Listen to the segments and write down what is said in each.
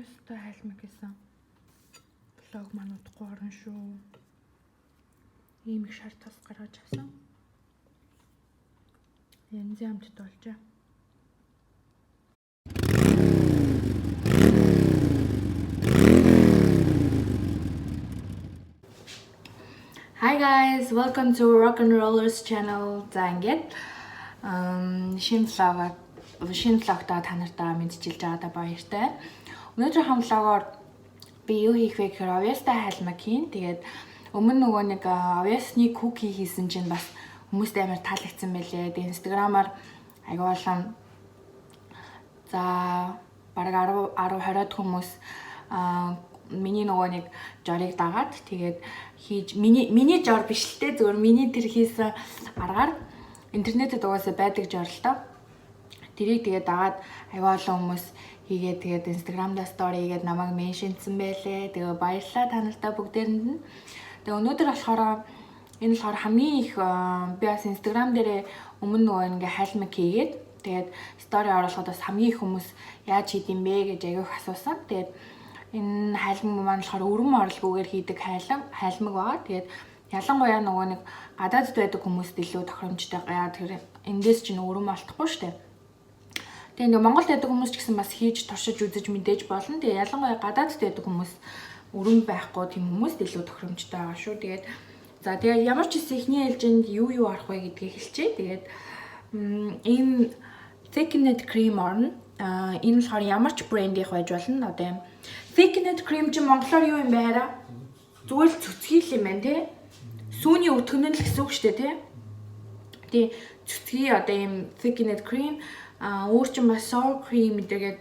ёстой хайлмаг гэсэн. Влог маань удахгүй орно шүү. Ийм их шар тас гаргаж авсан. Янзын амтд болжээ. Hi guys, welcome to Rock and Rollers channel. За ингээд шинэ влогтаа та нартаа мэдчилж байгаадаа баяртай. Өнөөдрийн влогоор би юу хийх вэ гэхээр obvious-тай хайлмаг хийн. Тэгээд өмнө нөгөө нэг obvious-ны cookie хийсэн чинь бас хүмүүст амар таалагдсан байлээ. Тэгээд Instagram-аар аягүй болон за бараг 10-20 хүмүүс миний нөгөө нэг жорыг дагаад тэгээд хийж миний жор биш л те зөвхөн миний тэр хийсэн аргаар интернетэд угаасаа байдаг жор л доо. Тэрийг тэгээд дагаад аягүй олон хүмүүс хийгээд тэгээд Instagram-да story хийгээд намайг меншнсэн байлээ. Тэгээд баярлалаа та нартай бүгдээрэнд нь. Тэгээд өнөөдөр болохоор энэ болохоор хамгийн их би бас Instagram дээрээ өмнө нөгөө ингээ хайлмаг хийгээд тэгээд story оруулахад бас хамгийн их хүмүүс яаж хийдэм бэ гэж аягүй асуусан. Тэгээд энэ хайлмаг маань болохоор өрөм орлогоогоор хийдэг хайлмаг байгаа. Тэгээд ялангуяа нөгөө нэг гадаадд байдаг хүмүүст илүү тохиромжтой. Яа тэр эндээс чинь өрөм олдохгүй шүү дээ. Тэгээ ингээ Монголд байдаг хүмүүс ч гэсэн бас хийж туршиж үзэж мэдээж болно. Тэгээ ялангуяа гадаадд байдаг хүмүүс өрөм байхгүй тийм хүмүүст илүү тохиромжтой байгаа шүү. Тэгээд за тэгээ ямар ч хэсэг ихний ээлжинд юу арах вэ гэдгийг хэлчихье. Тэгээд энэ thickened cream орно. Энэ болохоор ямар ч брендийнх байж болно. Одоо юм thickened cream чинь монголоор юу юм бэ хараа? Зүгээр л цөцгий юм байна те. Сүүний өтгөн нь л гэсэн үг шүү дээ те. Тэгээ цөцгий одоо юм thickened cream өөр чинь бас sour cream гэдэг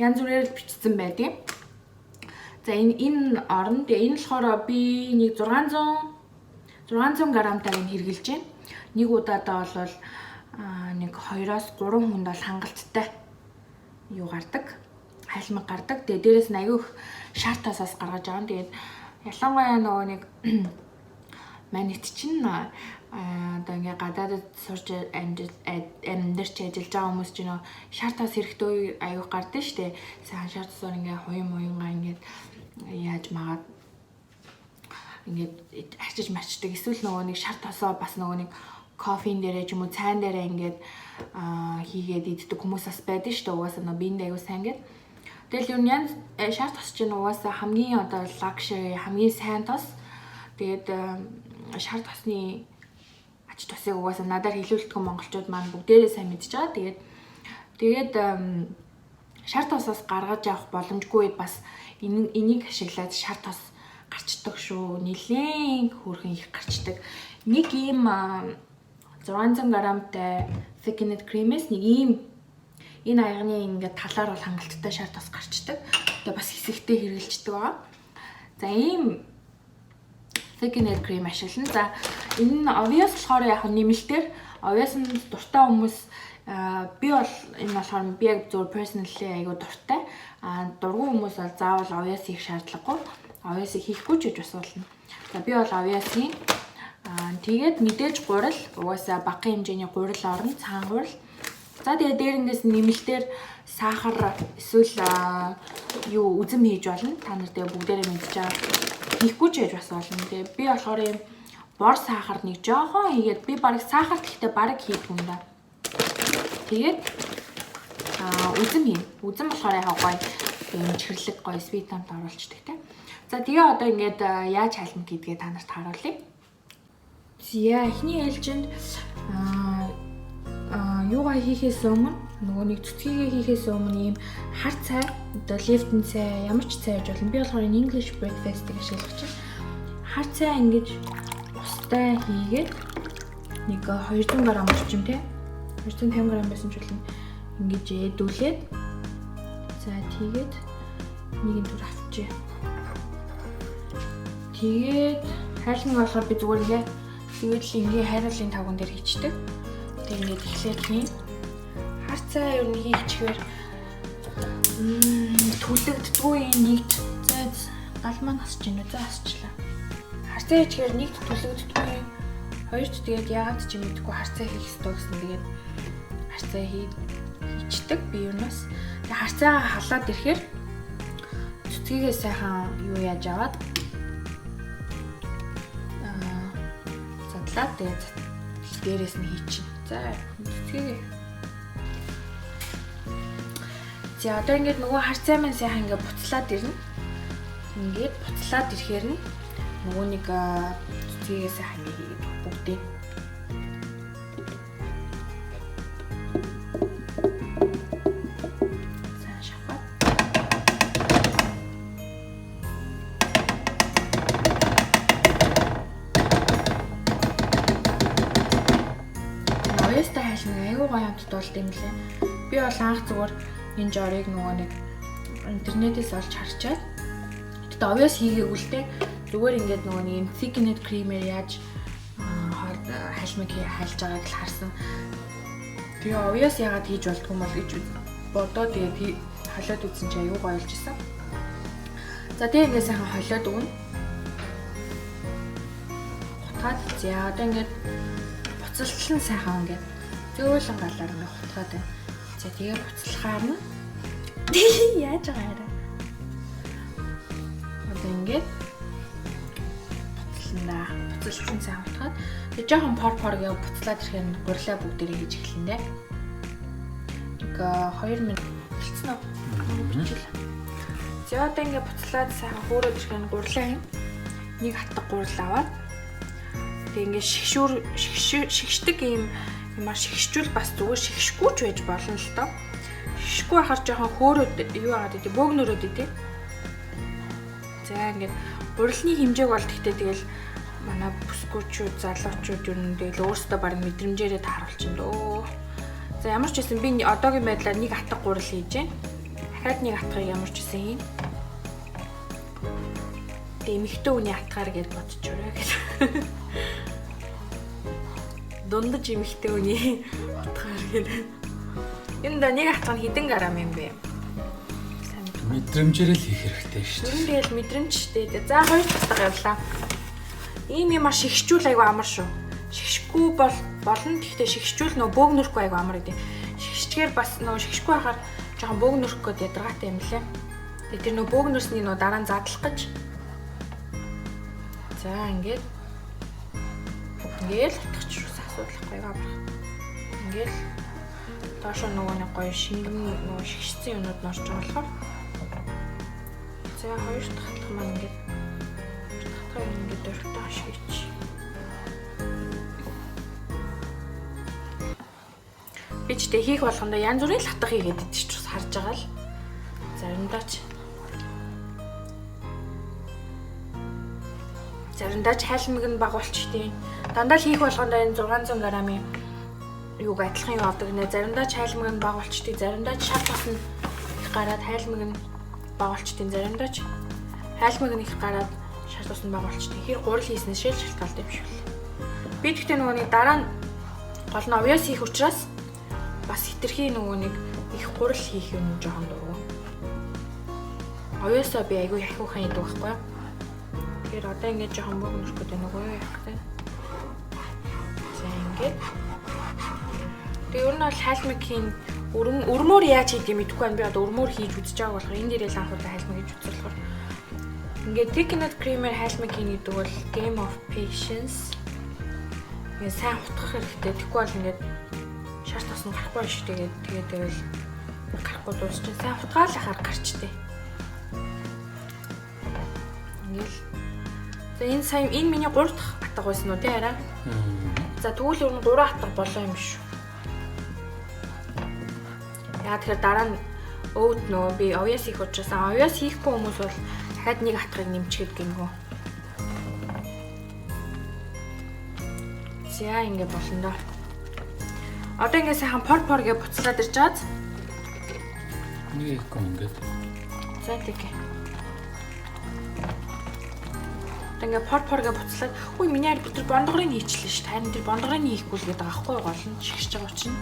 янз бүрээр л бичсэн байдаг. За энэ орно. Тэгээ энэ болохоор би нэг 600 грамтаар энэ хэрглэж байна. Нэг удаадаа бол нэг 2-3 хүнд бол хангалттай юу гардаг. Хайлмаг гардаг. Тэгээ дээрэс нь аягүй шар тасаас гаргаж байгаа. Тэгээд ялангуяа нөгөө нэг манайд чинь одоо ингээ гадаадд сурч амьдарч ажиллаж байгаа хүмүүс чинь шар тас хэрэгтэй аягүй гардаг штэ. Сайн шар тасаар ингээ хуймгаа ингээ яаж магаад ингээд арчиж марчдаг. Эсвэл нөгөө нэг шар тасаа бас нөгөө нэг кофеин дээрээ ч юм уу цайн дээрээ ингээд хийгээд иддэг хүмүүс бас байдаг шүү дээ. Угаасаа нөгөө биенд аягүй сайн гэдэг. Тэгэл юу янз шар тас чинь угаасаа хамгийн одоо luxury хамгийн сайн тас. Тэгээд шар тасны ач тусыг угаасаа надаар хэлүүлдэг монголчууд маань бүгдээрээ сайн мэдж байгаа. Тэгээд шар тасаас гаргаж авах боломжгүй бас энийг ашиглаад шар тас гарчдаг шүү. Нилээн хөөрхөн их гарчдаг. Нэг ийм 600 грамтай thickened cream-ээс нэг ийм энэ аягны ингээд талаар бол хангалттай шар тас гарчдаг. Тэгээ бас хэсэгтэй хэргэлждэг байгаа. За ийм thickened cream ашиглана. За энэ obvious болохоор яг нэмэлтээр obvious нь дуртай хүмүүс би бол энэ болохоор би яг зөв personally айгу дуртай. Дургүй хүмүүс бол заавал obvious хийх шаардлагагүй. Obvious хийхгүй ч гэж бас болно. За би бол obvious хийн. Тэгээд мэдээж гурил угаасаа багахан хэмжээний гурил орно, цаан гурил. За тэгээд дээрээс нэмэлтээр сахар эсвэл юу үзэм хийж болно. Та нар тэгээд бүгдээрээ мэдж байгаа. Хийхгүй ч гэж бас болно. Тэгээд би болохоор юм бор сахар нэг жоохон хийгээд би барыг сахар гэхдээ барыг хийдэг юм да. Тэгээд үзэм хийн. Үзэм болохоор яг гоё юм чихэрлэг гоё sweet-анд оруулцдаг те. За тэгээ одоо ингээд яаж хайлмаг хийдгээ та нарт харуулъя. Зя эхний ээлжинд юугаа хийхээс өмнө нөгөө нэг цэцгийгээ хийхээс өмнө ийм хар цай одоо лифтэн цай ямар ч цай гэж болно. Би болохоор English breakfast гэж ашиглаж байна. Хар цай ингэж устай хийгээд нэг 200 г орчим те 250 г байсан ч болно. Ингэж ээдүүлээд за тэгээд нэгэн түр авчээ. Тэгээд хайлмаг болохоор би зүгээр ингээ тэгээд л ингээ хайруулын тавган дээр хийчдэг. Тэгээд ингээд эхлээд хийн. Хар цай юу нэг хийчихээр түлэгддгүй нэгт галмаа насч гинэ зэ асчлаа. Хар цай хийчихээр нэгт түлэгддгүй хоёрт тэгээд яагаад ч юм мэдгүй хар цай хийх ёстой гэсэн тэгээд харцаа хийчдэг би юунаас. Тэгээ харцаагаа халаад ирэхээр цэцгийгээ сайхан юу яаж аваад задлаад тэгээд дээрээс нь хийчихнэ. За цэцгийгээ. За одоо ингээд нөгөө харцаа маань сайхан ингээд буцлаад ирнэ. Ингээд буцлаад ирэхээр нь нөгөө нэг цэцгийгээ сайхан хийгээд бүгдээ аюу гоё хамтд болд юм лээ. Би бол анх зүгээр энэ жорыг нөгөө нэг интернетээс олж харчаад тэгтээ овёс хийгээгүй л дээ. Зүгээр ингээд нөгөө нэг thickened cream-ээр яаж хальмыг хайлж байгааг л харсан. Тэгээ овёс яагаад хийж болдгүй юм бол гэж бодоод тэгээд холиод үзсэн чи аюу гоё болж исэн. За тэгээ ингээд сайхан холиод өгнө. Хутгаад за одоо ингээд буцалтлан сайхан ингээд зөөлөн галаар ингээ хутгаад байна. За тэгээ буцалхаар нь яаж байгаа юм. Одоо ингээ буцалсан сайн хутгаад тэгээ жоохон пор гээ буцлаад ирэхээр гурлаа бүгдээрээ хийж эхэлнэ дээ. Нэг 2 минут болцсон уу? За одоо ингээ буцлаад сайхан хөөрөөд ирэхээр гурлаа юм. Нэг хатдаг гурал аваад тэгээ ингээ шигшдэг юм ямар шигшчүүл бас зүгээр шигшгүй ч байж болно л доо. Шигшгүй байхаар жоохон хөөрөөд юу яагаад гэдэг бөөгнөрөөд идэв. За ингээд гурилны хэмжээг бол тэгтээ тэгэл манай бүсгүүчүүд залуучууд юу нэ тэгэл өөрсдөө баг мэдрэмжээрээ тааруулчихна дөө. За ямар ч байсан би одоогийн байдлаар нэг хатаг гурил хийж байна. Дахиад нэг хатгыг ямар ч байсан хийн. Тэгээ эмэгтэй хүний хатгаар гэж бодчихорой гэж. Дундаж эмэгтэй үний утгаар гэдэг. Энэ да нэг хатган хідэн грамм юм бэ? Мэдрэмжээр л хийх хэрэгтэй шүү дээ. Тэгэл мэдрэмж шүү дээ. За хоёр хатга явлаа. Ийм юмар шигшчүүл айгу амар шүү. Шигшгүй болно. Гэхдээ шигшчүүл нөө бөөгнөрөхгүй айгу амар гэдэг. Шигшчгээр бас нөө шигшгүй байхаар жоохон бөөгнөрөх гээд ядаргаатай юм лээ. Тэгээ тэр нөө бөөгнөрсний нөө дараа нь задлах гэж. За ингээд утгач шүү. Асуудалгүй байгаа. Ингээл доошо нөгөө нэг гоё шингэн нөгөө шигшсэн юмуд норж байгаа болохоор за хоёр дахь хатгах маань ингээд дөрөвтэй шигч. Би ч тэг хийх болгондоо янз бүрийн л хатгах хийгээд идэж ч бас харж байгаа л заримдаа ч хайлмыг нь баг болчтой. Дандаа л хийх болгондоо энэ 600 г-ийн юуг адилхан юу авдаг нэ. Заримдаа ч хайлмыг нь баг болчтой, заримдаа ч шал бас нь их гараад хайлмыг нь баг болчтой, заримдаа ч хайлмыг нь их гараад шал бас нь баг болчтой. Хэр гурил хийснээс шил шалтгаалтай юм шиг л. Би тэгтээ нөгөө нэг дараа нь гол нь овёс хийх учраас бас хитрхи нөгөө нэг их гурил хийх юм жоохон дургу. Овёсоо би айгүй яхихухан идэв байхгүй юу? Тэгэхээр одоо ингэж жоохон бөөгнөрөх гэдэг нөгөө яах вэ? За ингэж. Тэгээ ер нь бол хайлмыг хийн өрмөөр яаж хийх юм мэдэхгүй байна. Би одоо өрмөөр хийж үзэж байгаа болохоор энэ дээрээ л анх удаа хайлмыг хийж үзэх болохоор ингээд thickened cream-ээр хайлмыг хийн гэдэг бол game of patience. Ингээд сайн хутгах хэрэгтэй. Тэгэхгүй бол ингээд шар тосн гарахгүй шүү дээ. Тэгээд тэгэл гарахгүй дуусчих. Сайн хутгаал яхаар гарчтэй. Ингээл. За энэ сая энэ миний 3 дахь хатга байсан уу тий арай. За тэгвэл ер нь 3 хатга болоо юм шүү. Яа тэгэхээр дараа нь өвд нөө би овёс хийх учраас овёс хийхгүй хүмүүс бол дахиад нэг хатгыг нэмчихэд гингөө. За ингэ болно доо. Одоо ингэ сайхан пор гэж буцлаад ирж байгаа. Нэг их ингээд. За тэгээ. Ингээ пор гэж буцлаад үгүй миний ари бид бондгорыг хийчихлээ ш. Харин тэр бондгорыг хийхгүй л гэдэг аахгүй гол нь шигшж байгаа учраас.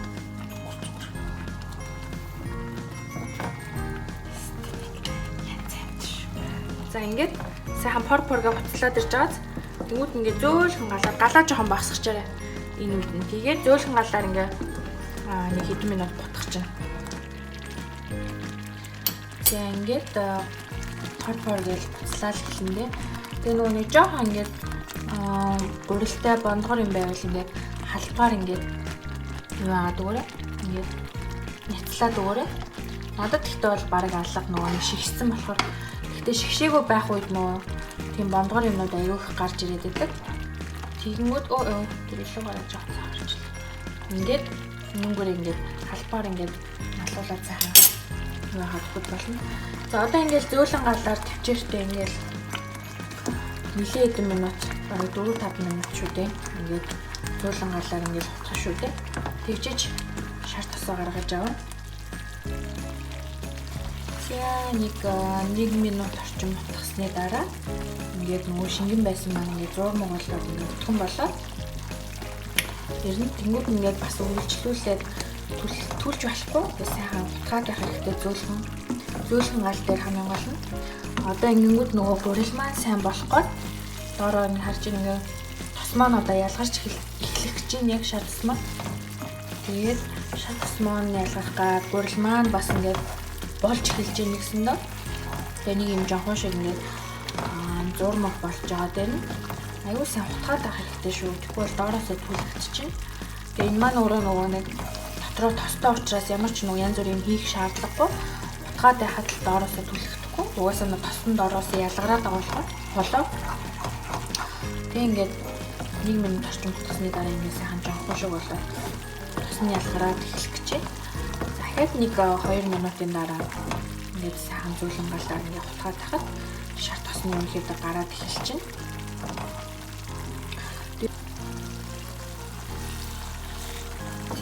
За ингээд сайхан пор гэж буцлаад ирж байгаа. Тэнгүүд ингээ зөөлхөн галаа жоохон багсгачаарай. Энэ үед нь тэгээд зөөлхөн галаар ингээ нэг хэдэн минут ботгох чинь. За ингээд пар гэж буцлаа л хэлэндээ. Тэгээ нөгөө нэг жоохон ингээд гурилтай бондгор юм байвал ингээд халбаар ингээд юу агаад өгөөрэй. Ингээд няцлаад өгөөрэй. Надад тэгтээ бол бараг алга нөгөө нэг шигшсэн болохоор тэгтээ шигшээгүй байх үед нөгөө тийм бондгор юмнууд аягүй их гарч ирээд байдаг. Тэгэнгүүт тэрэлээ гараад жоохон цаарчлаа. Ингээд мөнгөөр ингээд халбаар ингээд налуулаад цаахан юу хадгууд болно. За одоо ингээд зөөлөн галаар тавчиртай ингээд нэлээд хэдэн минут бараг 4-5 минут шүү дээ. Ингээд зөөлөн галаар ингээд хутгах шүү дээ. Тэгжиж шар тосоо гаргаж аваа. За нэг минут орчим хутгасны дараа ингээд нөгөө шингэн байсан маань ингээд зурмаг болоод ингээд утган болоод ер нь тэнгууд ингээд бас үргэлжлүүлээд түлж болохгүй. Тэгээ сайхан утгаад байх хэрэгтэй зөөлхөн гал дээр хамгийн гол нь. Одоо ингэнгүүт нөгөө гурил маань сайн болох гээд доороо ингэ харж ингээ тос маань одоо ялгарч эхлэх гэж яг шар тос маань. Тэгээд шар тос маань ялгах гад гурил маань бас ингээ болж эхэлж ийн гэсэндээ. Тэгээ нэг юм жоохон шиг ингээ зурмаг болж байгаа дээр нь аюу сайн хутгаад байх хэрэгтэй шүү. Тэгвэл бол доороосоо түлхэгдчихэв. Тэгээ энэ маань өөрөө нөгөө нэг дотроо тостой учраас ямар ч нэг янз бүрийн хийх шаардлагагүй. Хутгаад байхад л доороосоо түлхэхгүй. Угаасаа нэг тосны доороосоо ялгараад байгаа болоо. Тэгээ ингээд 1 минут орчим хутгасны дараа ингээд сайхан жоохон шиг болоо. Тосны ялгараад эхлэх гэжээ. Дахиад нэг 2 минутын дараа ингээд сайхан зөөлөн галаар ингээд хутгаад тахад шар тосны үнэхээр гараад эхэлчихнэ.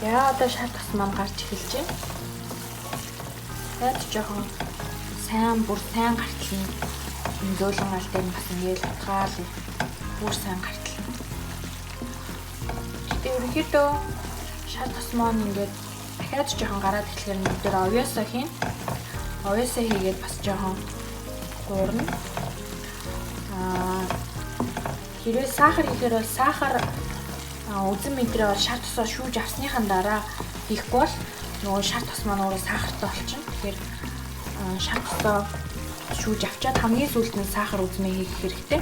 За одоо шар тос маань гарч эхэлж байна. Тэгээд жоохон сайн гартална. Энэ зөөлөн гал дээр бас ингээл хутгаал бүр сайн гартална. Тэгээд ерөнхийдөө шар тос маань ингээд дахиад жоохон гараад эхлэхээр нэг дээр овёсоо хийн. Овёсоо хийгээд бас жоохон гуурна. Хэрвээ сахар хийхээр бол сахар үзэн мэдрээ бол шар тосоо шүүж авсныхан дараа хийхгүй бол нөгөө шар тос маань өөрөө сахартай болчихно. Тэгэхээр шар тосоо шүүж авчаад хамгийн сүүлд нь сахар үзмээ хийх хэрэгтэй.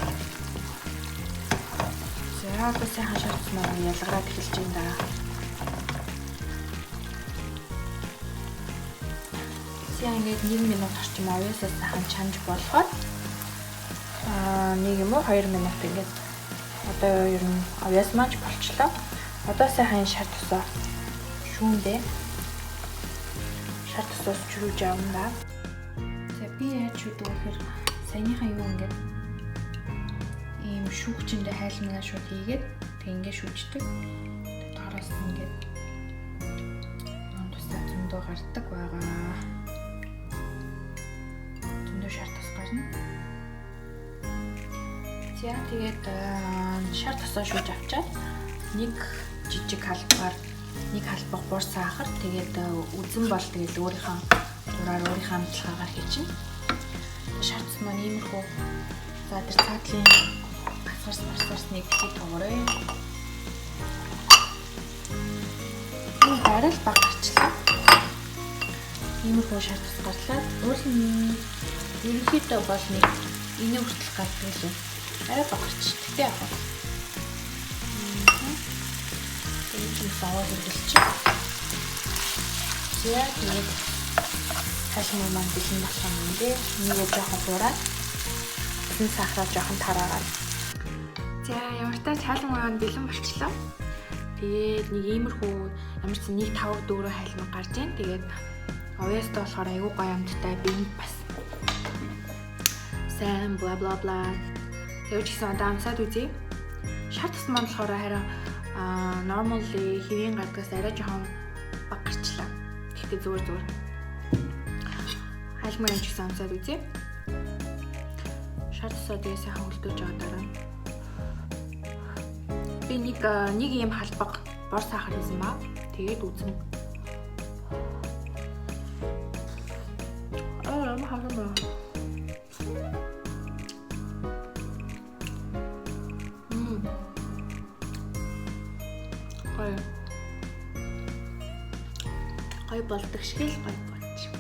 За одоо сайхан шар тос маань ялгараад эхэлж байна да. За ингээд 1 минут орчим овёсоо сайхан чанж болгоод 1 юм уу 2 минут ингээд одоо ер нь овёс маань болчлоо. Одоо сайхан шар тосоо шүүндээ. Шар тосоос чүрүүж авна. За би яаж шүүдэг вэ гэхээр саяныхаа юу ингээд ийм шүүгчэндээ хайлмаа шууд хийгээд тэг ингээд шүүждэг. Доороос ингээд тусаа зөндөө гардаг байгаа. Зөндөө шар тос гарна. За тэгээд шар тосоо шүүж авчаад нэг жижиг халбаар нэг халбах бор сахар тэгээд үзэн бол тэгээд өөрийнхөө дураар өөрийнхөө амтлагаагаар хийчихнэ. Шар тос маань иймэрхүү за тэр цаатлын барсарсныг хэд тоогоорой. Энэ барил баг гарчлаа. Иймэрхүү шар тос гарлаа. Уул нь ерөнхийдөө бол нэг энэ хүртэл гардаг л юм. Арай багч. Тэгтээ яг. Энэ саваа хэрэглэж. За тэгээд хашмаа маань бэлэн болох юм дээ. Нэгэ жоохон хураад. Энэ сахараа жоохон тараагаад. За ямар ч тач хаалмаа маань бэлэн болчлоо. Тэгээд нэг иймэрхүү ямар ч нэг 5-4 хайлмаг гарч ийн. Тэгээд овёстой болохоор аягүй гоё амттай бинт бас. Сайн бла бла бла. Тэгвэл ч гэсэн одоо амсаад үзье. Шар тос маань болохоор хараа normally хэвийн гадгаас арай жоохон баг гарчлаа. Гэхдээ зүгээр. Хайлмаа ч гэсэн амсаад үзье. Шар тосоо тэгээ сайхан хөлтөөж байгаа дараа. Би нэг юм халбаг бор сахар хийсэн ба. Тэгээд үзэн. Хагамаа. гоё болдог шиг л гоё болчих.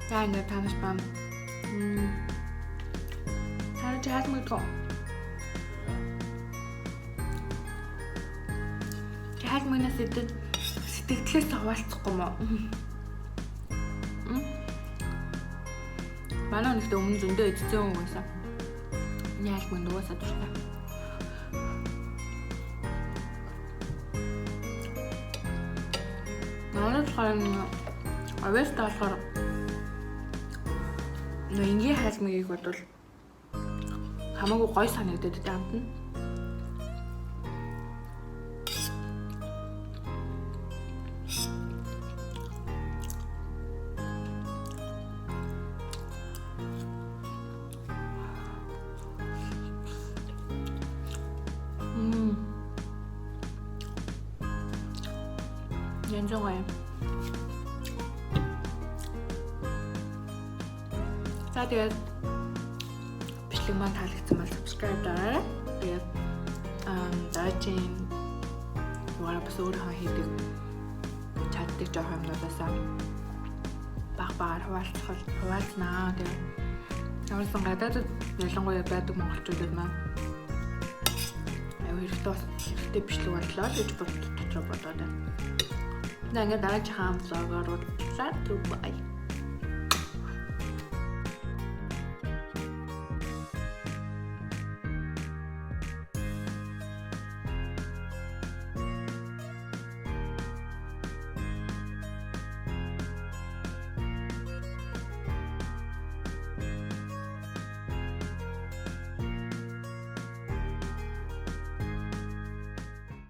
За ингээд танаас бам. Харин чаас мэдгүй. Чаас мэнэс сэтгэлээс хаваалцахгүй мó. Манай нэгт өмнө зөндөө эцсэн хүн байсан. Яаль мэн дуусаад байна. Манай болохоор авьяас таалахаар энгийн хаалмыг бодвол хамаагүй гой санагдаад байгаа юм байна. Янжгаа. За тэгээд бичлэг маань таалагдсан бол subscribe дараарай. Тэгээд дараагийн дугаараа бас өөрөө хийдэг чаддаг жоох юмнуудаасаа баг хуваалцнаа. Тэгээд ямарсан гадаадд ялангуяа байдаг монголчуудад маань хэрэгтэй бичлэг боллоо гэж дотроо бодоод байна. Ингээд дараагийн влогоор уулзлаа. Түр бай.